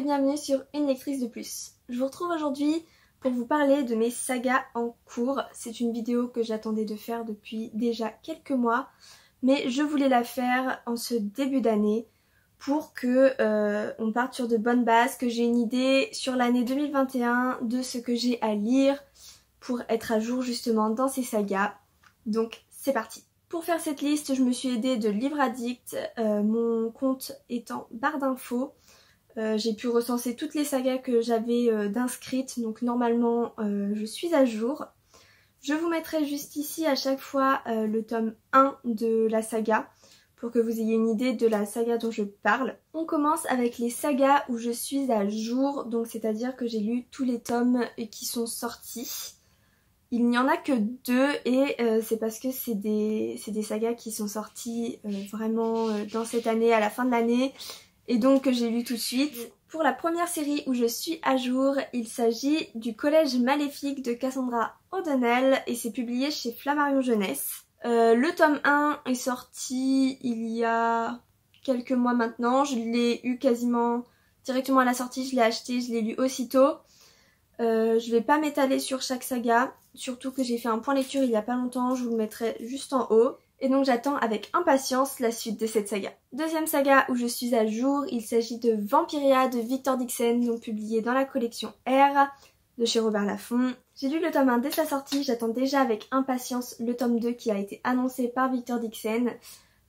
bienvenue sur Une lectrice de plus. Je vous retrouve aujourd'hui pour vous parler de mes sagas en cours. C'est une vidéo que j'attendais de faire depuis déjà quelques mois, mais je voulais la faire en ce début d'année pour que on parte sur de bonnes bases, que j'ai une idée sur l'année 2021 de ce que j'ai à lire pour être à jour justement dans ces sagas. Donc c'est parti. Pour faire cette liste, je me suis aidée de Livre Addict, mon compte étant barre d'infos. J'ai pu recenser toutes les sagas que j'avais d'inscrites, donc normalement je suis à jour. Je vous mettrai juste ici à chaque fois le tome 1 de la saga pour que vous ayez une idée de la saga dont je parle. On commence avec les sagas où je suis à jour, donc c'est-à-dire que j'ai lu tous les tomes qui sont sortis. Il n'y en a que 2 et c'est parce que c'est des sagas qui sont sorties vraiment dans cette année, à la fin de l'année, et donc que j'ai lu tout de suite. Pour la première série où je suis à jour, il s'agit du Collège Maléfique de Cassandra O'Donnell et c'est publié chez Flammarion Jeunesse. Le tome 1 est sorti il y a quelques mois maintenant, je l'ai eu quasiment directement à la sortie, je l'ai acheté, je l'ai lu aussitôt. Je vais pas m'étaler sur chaque saga, surtout que j'ai fait un point lecture il y a pas longtemps, je vous le mettrai juste en haut. Et donc j'attends avec impatience la suite de cette saga. Deuxième saga où je suis à jour, il s'agit de Vampiria de Victor Dixon, donc publié dans la collection R de chez Robert Laffont. J'ai lu le tome 1 dès sa sortie, j'attends déjà avec impatience le tome 2 qui a été annoncé par Victor Dixon.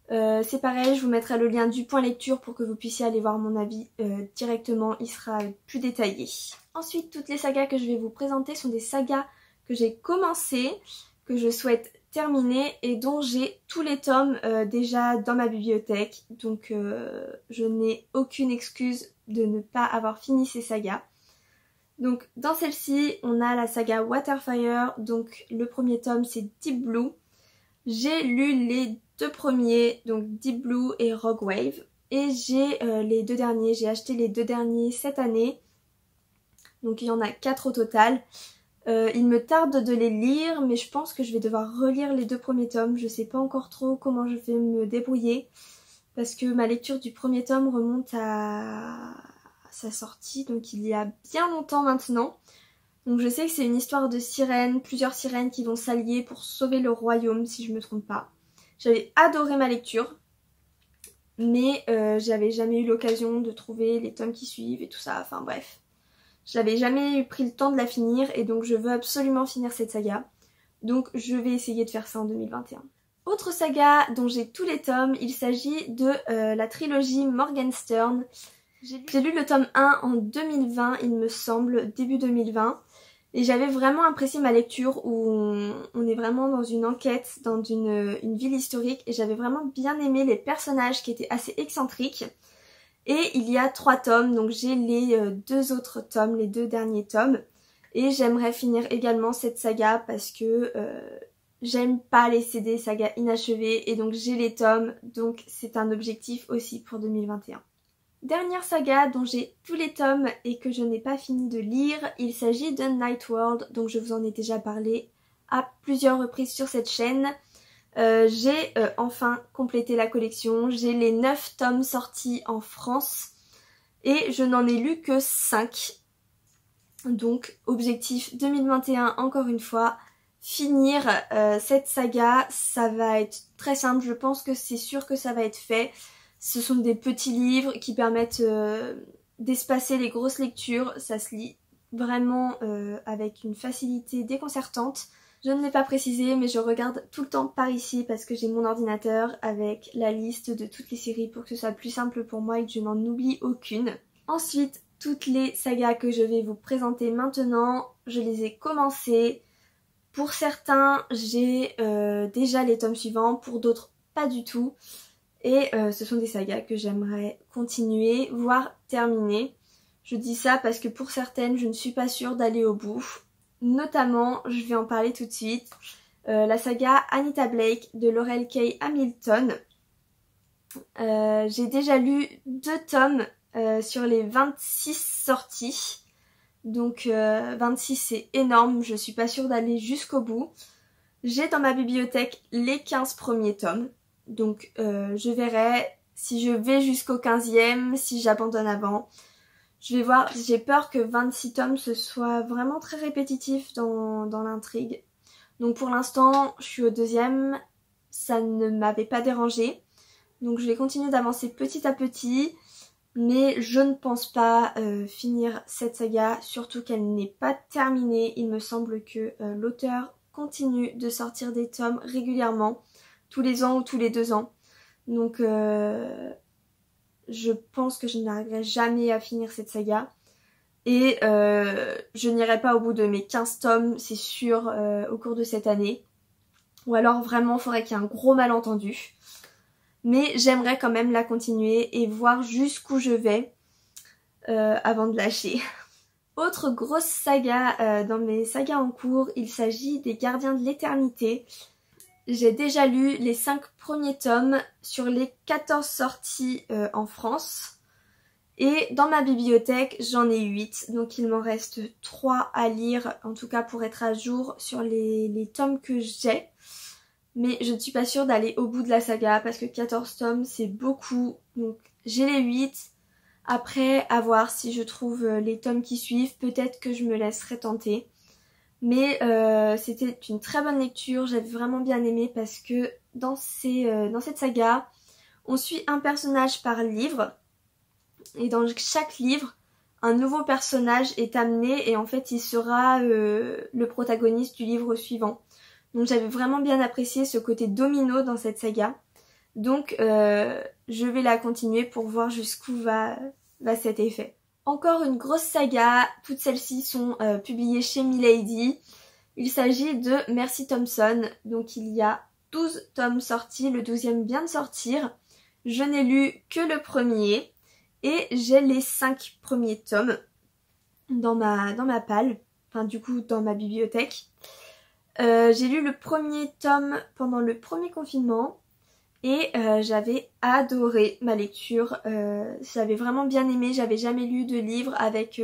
C'est pareil, je vous mettrai le lien du point lecture pour que vous puissiez aller voir mon avis directement, il sera plus détaillé. Ensuite, toutes les sagas que je vais vous présenter sont des sagas que j'ai commencées, que je souhaite terminer et dont j'ai tous les tomes déjà dans ma bibliothèque. Donc je n'ai aucune excuse de ne pas avoir fini ces sagas. Donc dans celle-ci, on a la saga Waterfire, donc le premier tome c'est Deep Blue. J'ai lu les 2 premiers, donc Deep Blue et Rogue Wave, et j'ai les 2 derniers, j'ai acheté les 2 derniers cette année, donc il y en a 4 au total. Il me tarde de les lire, mais je pense que je vais devoir relire les 2 premiers tomes, je sais pas encore trop comment je vais me débrouiller, parce que ma lecture du premier tome remonte à sa sortie, donc il y a bien longtemps maintenant. Donc je sais que c'est une histoire de sirènes, plusieurs sirènes qui vont s'allier pour sauver le royaume si je me trompe pas. J'avais adoré ma lecture, mais j'avais jamais eu l'occasion de trouver les tomes qui suivent et tout ça, enfin bref. J'avais jamais pris le temps de la finir et donc je veux absolument finir cette saga. Donc je vais essayer de faire ça en 2021. Autre saga dont j'ai tous les tomes, il s'agit de la trilogie Morgenstern. J'ai lu le tome 1 en 2020, il me semble, début 2020. Et j'avais vraiment apprécié ma lecture où on est vraiment dans une enquête, dans une ville historique. Et j'avais vraiment bien aimé les personnages qui étaient assez excentriques. Et il y a 3 tomes, donc j'ai les 2 autres tomes, les 2 derniers tomes. Et j'aimerais finir également cette saga parce que j'aime pas laisser des sagas inachevées. Et donc j'ai les tomes, donc c'est un objectif aussi pour 2021. Dernière saga dont j'ai tous les tomes et que je n'ai pas fini de lire, il s'agit de Night World, donc je vous en ai déjà parlé à plusieurs reprises sur cette chaîne. J'ai enfin complété la collection, j'ai les 9 tomes sortis en France et je n'en ai lu que 5. Donc objectif 2021 encore une fois, finir cette saga, ça va être très simple, je pense que c'est sûr que ça va être fait. Ce sont des petits livres qui permettent d'espacer les grosses lectures. Ça se lit vraiment avec une facilité déconcertante. Je ne l'ai pas précisé, mais je regarde tout le temps par ici parce que j'ai mon ordinateur avec la liste de toutes les séries pour que ce soit plus simple pour moi et que je n'en oublie aucune. Ensuite, toutes les sagas que je vais vous présenter maintenant, je les ai commencées. Pour certains, j'ai déjà les tomes suivants, pour d'autres pas du tout. Et ce sont des sagas que j'aimerais continuer, voire terminer. Je dis ça parce que pour certaines, je ne suis pas sûre d'aller au bout. Notamment, je vais en parler tout de suite, la saga Anita Blake de Laurel K. Hamilton. J'ai déjà lu 2 tomes sur les 26 sorties. Donc 26 c'est énorme, je suis pas sûre d'aller jusqu'au bout. J'ai dans ma bibliothèque les 15 premiers tomes. Donc je verrai si je vais jusqu'au 15e, si j'abandonne avant. Je vais voir, j'ai peur que 26 tomes ce soit vraiment très répétitif dans l'intrigue. Donc pour l'instant, je suis au deuxième, ça ne m'avait pas dérangé. Donc je vais continuer d'avancer petit à petit, mais je ne pense pas finir cette saga, surtout qu'elle n'est pas terminée. Il me semble que l'auteur continue de sortir des tomes régulièrement, tous les ans ou tous les 2 ans. Donc je pense que je n'arriverai jamais à finir cette saga. Et je n'irai pas au bout de mes 15 tomes, c'est sûr, au cours de cette année. Ou alors vraiment, il faudrait qu'il y ait un gros malentendu. Mais j'aimerais quand même la continuer et voir jusqu'où je vais avant de lâcher. Autre grosse saga dans mes sagas en cours, il s'agit des Gardiens de l'Éternité. J'ai déjà lu les 5 premiers tomes sur les 14 sorties en France. Et dans ma bibliothèque, j'en ai 8, donc il m'en reste 3 à lire, en tout cas pour être à jour sur les tomes que j'ai. Mais je ne suis pas sûre d'aller au bout de la saga parce que 14 tomes c'est beaucoup. Donc j'ai les 8. Après, à voir si je trouve les tomes qui suivent. Peut-être que je me laisserai tenter. Mais c'était une très bonne lecture. J'avais vraiment bien aimé parce que dans cette saga, on suit un personnage par livre. Et dans chaque livre, un nouveau personnage est amené et en fait il sera le protagoniste du livre suivant. Donc j'avais vraiment bien apprécié ce côté domino dans cette saga. Donc je vais la continuer pour voir jusqu'où va cet effet. Encore une grosse saga, toutes celles-ci sont publiées chez Milady. Il s'agit de Mercy Thompson. Donc il y a 12 tomes sortis, le 12e vient de sortir. Je n'ai lu que le premier et j'ai les 5 premiers tomes dans ma palle, enfin du coup dans ma bibliothèque. J'ai lu le premier tome pendant le premier confinement et j'avais adoré ma lecture. J'avais vraiment bien aimé, j'avais jamais lu de livre avec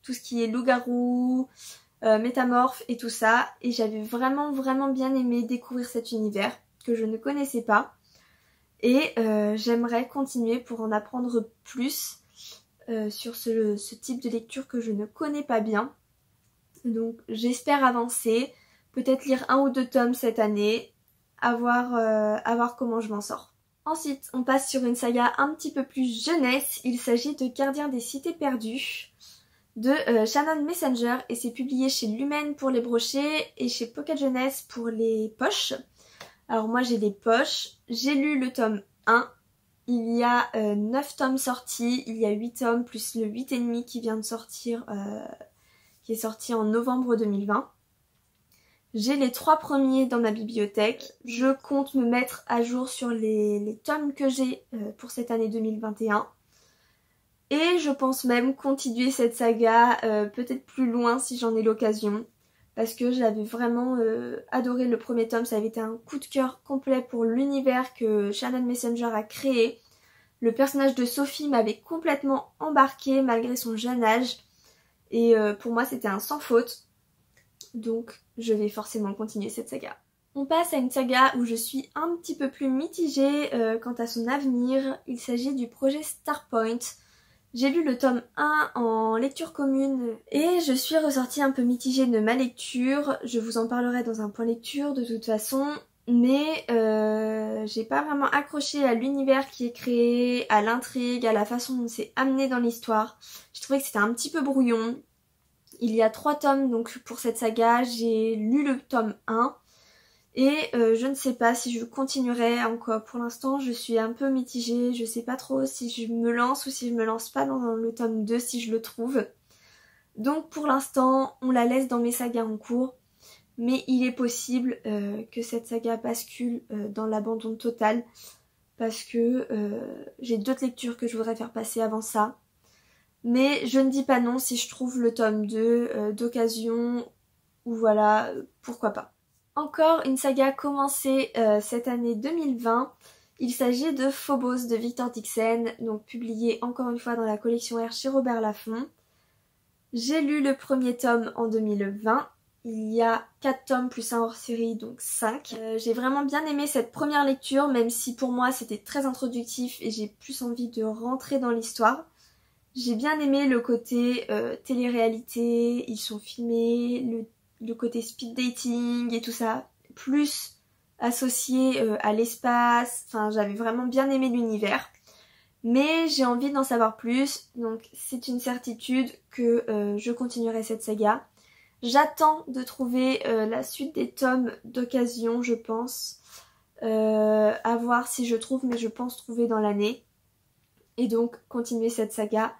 tout ce qui est loup-garou, métamorphe et tout ça. Et j'avais vraiment bien aimé découvrir cet univers que je ne connaissais pas. Et j'aimerais continuer pour en apprendre plus sur ce type de lecture que je ne connais pas bien. Donc j'espère avancer, peut-être lire 1 ou 2 tomes cette année, à voir comment je m'en sors. Ensuite, on passe sur une saga un petit peu plus jeunesse. Il s'agit de Gardiens des Cités Perdues de Shannon Messenger et c'est publié chez Lumen pour les brochets et chez Pocket Jeunesse pour les poches. Alors moi j'ai les poches, j'ai lu le tome 1, il y a 9 tomes sortis, il y a 8 tomes plus le 8,5 qui vient de sortir, qui est sorti en novembre 2020. J'ai les 3 premiers dans ma bibliothèque, je compte me mettre à jour sur les tomes que j'ai pour cette année 2021. Et je pense même continuer cette saga peut-être plus loin si j'en ai l'occasion. Parce que j'avais vraiment adoré le premier tome, ça avait été un coup de cœur complet pour l'univers que Shannon Messenger a créé. Le personnage de Sophie m'avait complètement embarqué malgré son jeune âge. Et pour moi c'était un sans faute. Donc je vais forcément continuer cette saga. On passe à une saga où je suis un petit peu plus mitigée quant à son avenir. Il s'agit du projet Starpoint. J'ai lu le tome 1 en lecture commune et je suis ressortie un peu mitigée de ma lecture. Je vous en parlerai dans un point lecture de toute façon. Mais j'ai pas vraiment accroché à l'univers qui est créé, à l'intrigue, à la façon dont c'est amené dans l'histoire. Je trouvais que c'était un petit peu brouillon. Il y a 3 tomes donc pour cette saga. J'ai lu le tome 1. Et je ne sais pas si je continuerai encore. Pour l'instant, je suis un peu mitigée. Je sais pas trop si je me lance ou si je me lance pas dans le tome 2 si je le trouve. Donc pour l'instant, on la laisse dans mes sagas en cours. Mais il est possible que cette saga bascule dans l'abandon total. Parce que j'ai d'autres lectures que je voudrais faire passer avant ça. Mais je ne dis pas non si je trouve le tome 2 d'occasion. Ou voilà, pourquoi pas. Encore une saga commencée cette année 2020. Il s'agit de Phobos de Victor Dixon, donc publié encore une fois dans la collection R chez Robert Laffont. J'ai lu le premier tome en 2020. Il y a 4 tomes plus un hors-série, donc 5. J'ai vraiment bien aimé cette première lecture, même si pour moi c'était très introductif et j'ai plus envie de rentrer dans l'histoire. J'ai bien aimé le côté télé-réalité, ils sont filmés, le côté speed dating et tout ça, plus associé à l'espace, enfin j'avais vraiment bien aimé l'univers. Mais j'ai envie d'en savoir plus, donc c'est une certitude que je continuerai cette saga. J'attends de trouver la suite des tomes d'occasion, je pense. À voir si je trouve, mais je pense trouver dans l'année. Et donc continuer cette saga.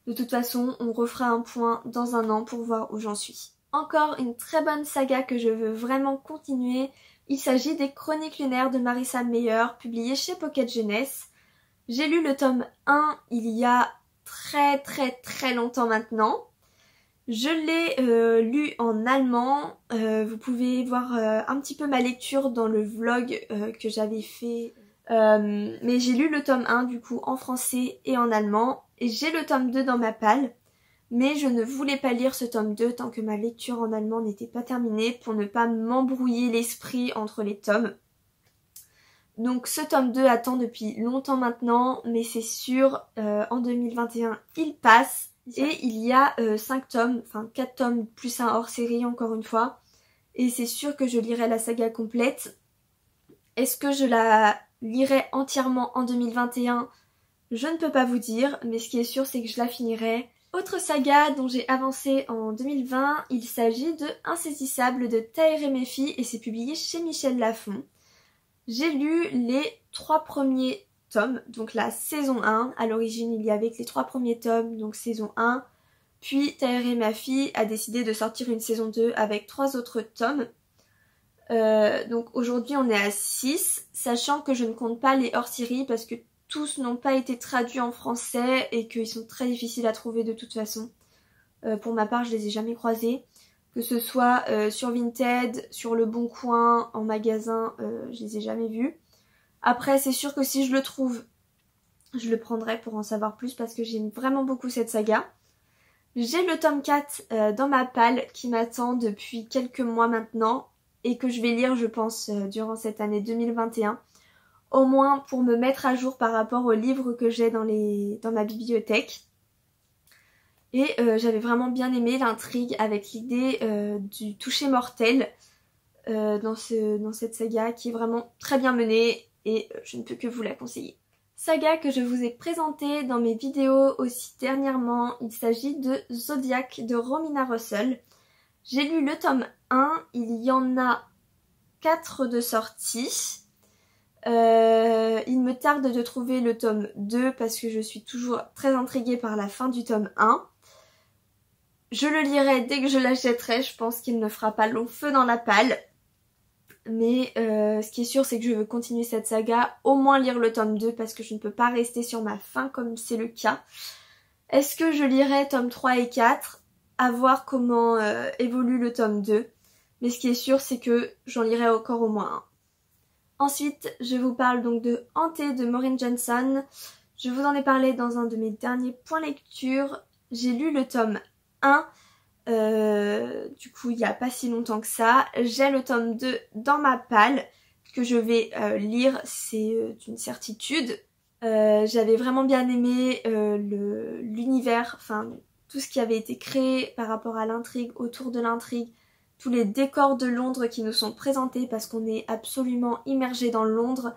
De toute façon, on refera un point dans un an pour voir où j'en suis. Encore une très bonne saga que je veux vraiment continuer. Il s'agit des Chroniques lunaires de Marissa Meyer, publiées chez Pocket Jeunesse. J'ai lu le tome 1 il y a très longtemps maintenant. Je l'ai lu en allemand. Vous pouvez voir un petit peu ma lecture dans le vlog que j'avais fait. Mais j'ai lu le tome 1 du coup en français et en allemand. Et j'ai le tome 2 dans ma palle. Mais je ne voulais pas lire ce tome 2 tant que ma lecture en allemand n'était pas terminée pour ne pas m'embrouiller l'esprit entre les tomes. Donc ce tome 2 attend depuis longtemps maintenant, mais c'est sûr, en 2021 il passe. Et il y a 5 tomes, enfin 4 tomes plus un hors-série encore une fois. Et c'est sûr que je lirai la saga complète. Est-ce que je la lirai entièrement en 2021 ? Je ne peux pas vous dire, mais ce qui est sûr c'est que je la finirai. Autre saga dont j'ai avancé en 2020, il s'agit de Insaisissable de Tahereh Meffi et c'est publié chez Michel Lafon. J'ai lu les 3 premiers tomes, donc la saison 1. À l'origine, il y avait que les 3 premiers tomes, donc saison 1. Puis Tahereh Meffi a décidé de sortir une saison 2 avec 3 autres tomes. Donc aujourd'hui, on est à 6, sachant que je ne compte pas les hors-séries parce que tous n'ont pas été traduits en français et qu'ils sont très difficiles à trouver de toute façon. Pour ma part, je les ai jamais croisés. Que ce soit sur Vinted, sur Le Bon Coin, en magasin, je les ai jamais vus. Après, c'est sûr que si je le trouve, je le prendrai pour en savoir plus parce que j'aime vraiment beaucoup cette saga. J'ai le tome 4 dans ma palle qui m'attend depuis quelques mois maintenant et que je vais lire, je pense, durant cette année 2021. Au moins pour me mettre à jour par rapport aux livres que j'ai dans ma bibliothèque. Et j'avais vraiment bien aimé l'intrigue avec l'idée du toucher mortel dans cette saga qui est vraiment très bien menée et je ne peux que vous la conseiller. Saga que je vous ai présentée dans mes vidéos aussi dernièrement, il s'agit de Zodiac de Romina Russell. J'ai lu le tome 1, il y en a 4 de sortie. Il me tarde de trouver le tome 2 parce que je suis toujours très intriguée par la fin du tome 1. Je le lirai dès que je l'achèterai, je pense qu'il ne fera pas long feu dans la palle. Mais ce qui est sûr, c'est que je veux continuer cette saga, au moins lire le tome 2 parce que je ne peux pas rester sur ma faim comme c'est le cas. Est-ce que je lirai tome 3 et 4 ? À voir comment évolue le tome 2. Mais ce qui est sûr, c'est que j'en lirai encore au moins un. Ensuite, je vous parle donc de Hanté de Maureen Johnson. Je vous en ai parlé dans un de mes derniers points lecture. J'ai lu le tome 1, du coup il n'y a pas si longtemps que ça. J'ai le tome 2 dans ma palle que je vais lire, c'est une certitude. J'avais vraiment bien aimé l'univers, enfin tout ce qui avait été créé par rapport à l'intrigue, autour de l'intrigue. Tous les décors de Londres qui nous sont présentés parce qu'on est absolument immergé dans Londres.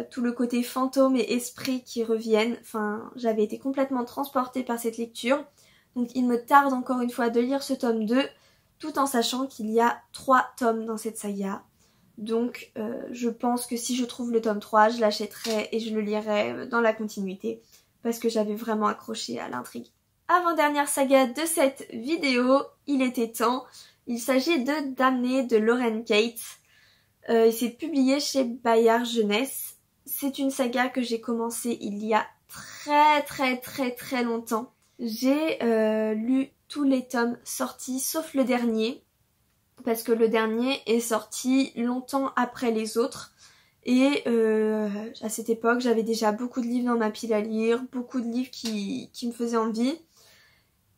Tout le côté fantôme et esprit qui reviennent. Enfin, j'avais été complètement transportée par cette lecture. Donc il me tarde encore une fois de lire ce tome 2, tout en sachant qu'il y a 3 tomes dans cette saga. Donc je pense que si je trouve le tome 3, je l'achèterai et je le lirai dans la continuité. Parce que j'avais vraiment accroché à l'intrigue. Avant-dernière saga de cette vidéo, il était temps. Il s'agit de Damnée de Lauren Kate. C'est publié chez Bayard Jeunesse. C'est une saga que j'ai commencé il y a très longtemps. J'ai lu tous les tomes sortis sauf le dernier. Parce que le dernier est sorti longtemps après les autres. Et à cette époque, j'avais déjà beaucoup de livres dans ma pile à lire. Beaucoup de livres qui me faisaient envie.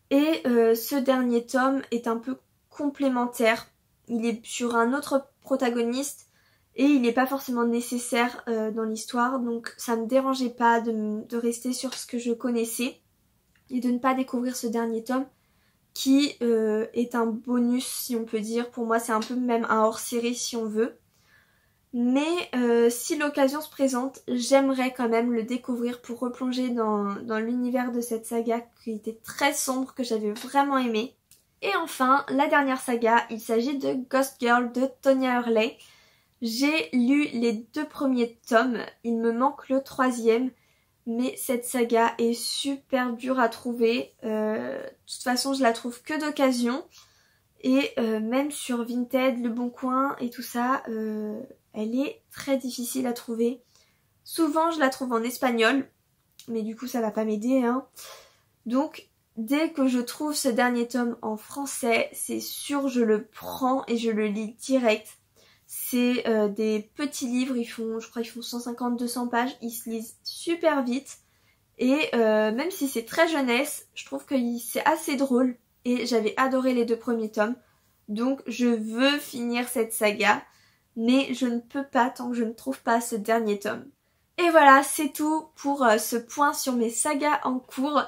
Et ce dernier tome est un peu complémentaire. Il est sur un autre protagoniste et il n'est pas forcément nécessaire dans l'histoire, donc ça me dérangeait pas de rester sur ce que je connaissais. et de ne pas découvrir ce dernier tome qui est un bonus si on peut dire. Pour moi c'est un peu même un hors-série si on veut. Mais si l'occasion se présente, j'aimerais quand même le découvrir pour replonger dans l'univers de cette saga qui était très sombre, que j'avais vraiment aimé. Et enfin, la dernière saga, il s'agit de Ghost Girl de Tonya Hurley. J'ai lu les 2 premiers tomes, il me manque le 3e, mais cette saga est super dure à trouver. De toute façon, je la trouve que d'occasion. Et même sur Vinted, Le Bon Coin et tout ça, elle est très difficile à trouver. Souvent, je la trouve en espagnol, mais du coup, ça va pas m'aider, hein. Donc, dès que je trouve ce dernier tome en français, c'est sûr, je le prends et je le lis direct. C'est des petits livres, je crois qu'ils font 150-200 pages, ils se lisent super vite. Et même si c'est très jeunesse, je trouve que c'est assez drôle. Et j'avais adoré les 2 premiers tomes. Donc je veux finir cette saga. Mais je ne peux pas tant que je ne trouve pas ce dernier tome. Et voilà, c'est tout pour ce point sur mes sagas en cours.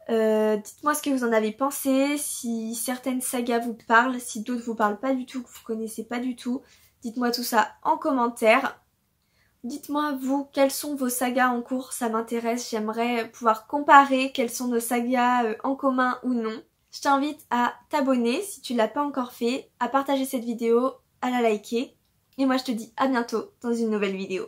Dites-moi ce que vous en avez pensé, si certaines sagas vous parlent, si d'autres vous parlent pas du tout, que vous connaissez pas du tout. Dites-moi tout ça en commentaire. Dites-moi vous, quelles sont vos sagas en cours, ça m'intéresse, j'aimerais pouvoir comparer quelles sont nos sagas en commun ou non. Je t'invite à t'abonner si tu l'as pas encore fait, à partager cette vidéo, à la liker. Et moi je te dis à bientôt dans une nouvelle vidéo.